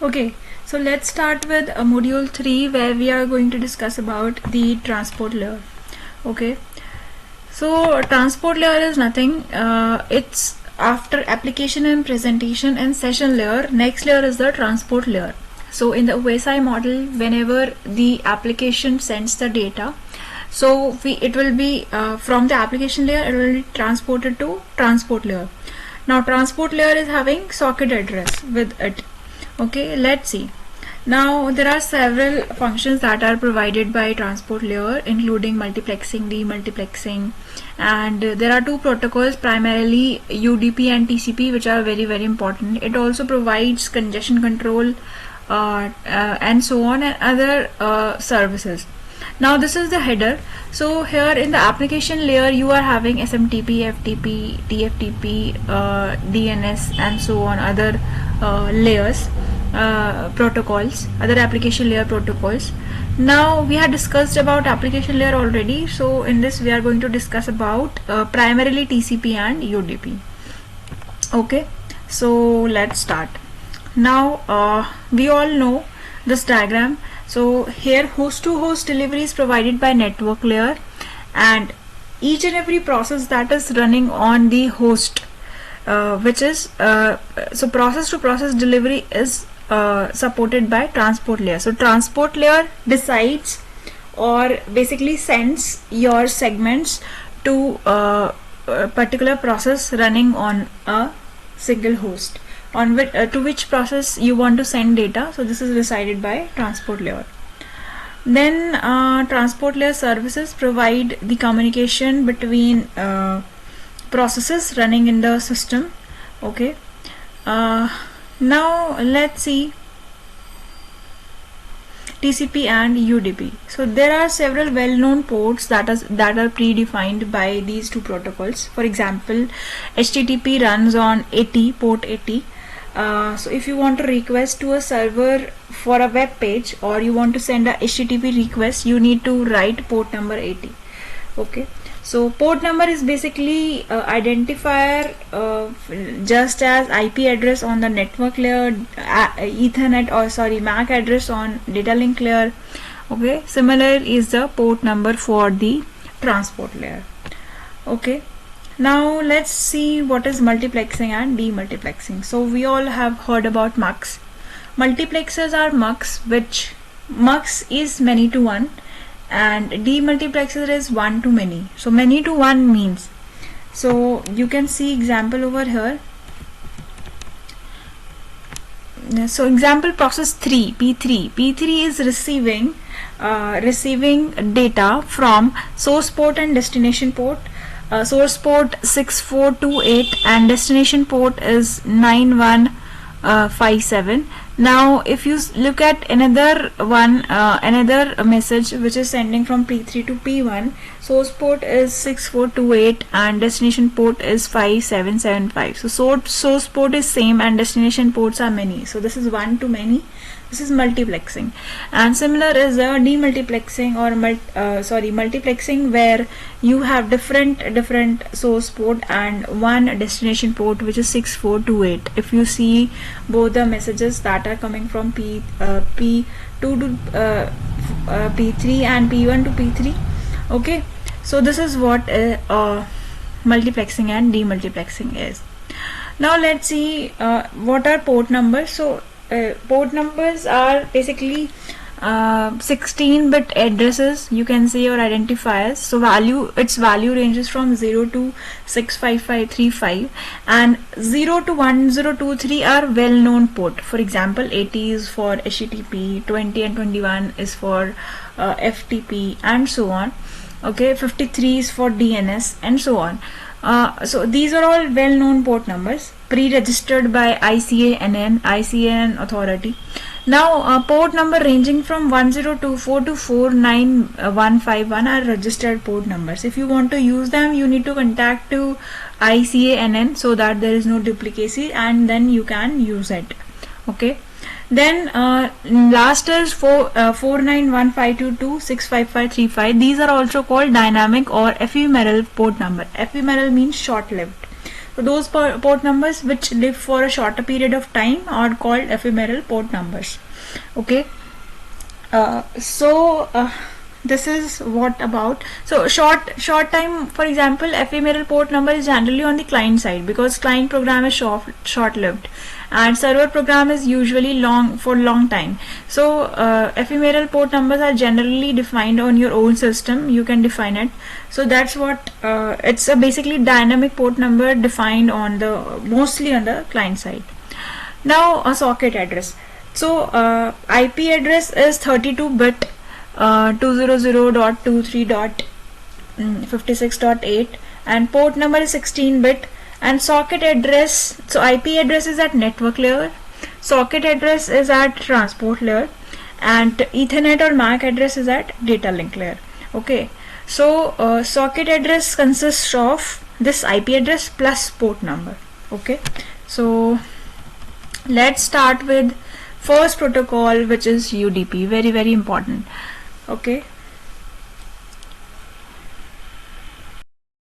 Okay, so let's start with module 3 where we are going to discuss about the transport layer. Okay, so transport layer is nothing, it's after application and presentation and session layer. Next layer is the transport layer. So in the OSI model, whenever the application sends the data, so it will be from the application layer, it will be transported to transport layer. Now transport layer is having socket address with it. Okay, let's see. Now there are several functions that are provided by transport layer, including multiplexing, demultiplexing, and there are two protocols, primarily UDP and TCP, which are very important. It also provides congestion control and so on, and other services. Now this is the header. So here in the application layer you are having SMTP, FTP, TFTP, DNS and so on, other layers, protocols, other application layer protocols. Now we had discussed about application layer already, so in this we are going to discuss about primarily TCP and UDP. Okay, so let's start. Now we all know this diagram. So here host to host delivery is provided by network layer, and each and every process that is running on the host, which is so process to process delivery is supported by transport layer. So transport layer decides or basically sends your segments to a particular process running on a single host, on which to which process you want to send data. So this is decided by transport layer. Then transport layer services provide the communication between processes running in the system. Okay, now let's see TCP and UDP. So there are several well-known ports that are predefined by these two protocols. For example, HTTP runs on 80, port 80. So if you want to request to a server for a web page, or you want to send a HTTP request, you need to write port number 80. Okay, so port number is basically identifier, just as IP address on the network layer, Ethernet or MAC address on data link layer. Okay, similar is the port number for the transport layer. Okay, now let's see what is multiplexing and demultiplexing. So we all have heard about MUX. Multiplexers are MUX, which MUX is many to one, and demultiplexer is one to many. So many to one means, so you can see example over here. So example, process 3, P3 is receiving data from source port and destination port. Source port 6428 and destination port is 9157. Now if you look at another one, another message which is sending from P3 to P1, source port is 6428 and destination port is 5775. So source port is same and destination ports are many. So this is one to many. This is multiplexing. And similar is demultiplexing or multiplexing, where you have different source port and one destination port, which is 6428. If you see both the messages that are coming from P2 to P3 and P1 to P3. Okay, so this is what multiplexing and demultiplexing is. Now let's see what are port numbers. So port numbers are basically 16-bit addresses, you can say, or identifiers. So its value ranges from 0 to 65535, and 0 to 1023 are well-known port. For example, 80 is for HTTP, 20 and 21 is for FTP, and so on. Okay, 53 is for DNS, and so on. So these are all well-known port numbers, pre-registered by ICANN authority. Now port number ranging from 1024 to 49151 are registered port numbers. If you want to use them, you need to contact to ICANN so that there is no duplicacy, and then you can use it. Okay, then last is 49152 65535. These are also called dynamic or ephemeral port number. Ephemeral means short-lived. those port numbers which live for a shorter period of time are called ephemeral port numbers. Okay. This is what about, so short time, for example, ephemeral port number is generally on the client side because client program is short lived and server program is usually long time. So ephemeral port numbers are generally defined on your own system. You can define it. So that's what it's a basically dynamic port number defined on the mostly on the client side. Now a socket address. So IP address is 32-bit 200.23.56.8 and port number is 16-bit, and socket address, so IP address is at network layer, socket address is at transport layer, and Ethernet or MAC address is at data link layer. Okay, so socket address consists of this IP address plus port number. Okay, so let's start with first protocol, which is UDP. Very important. Okay,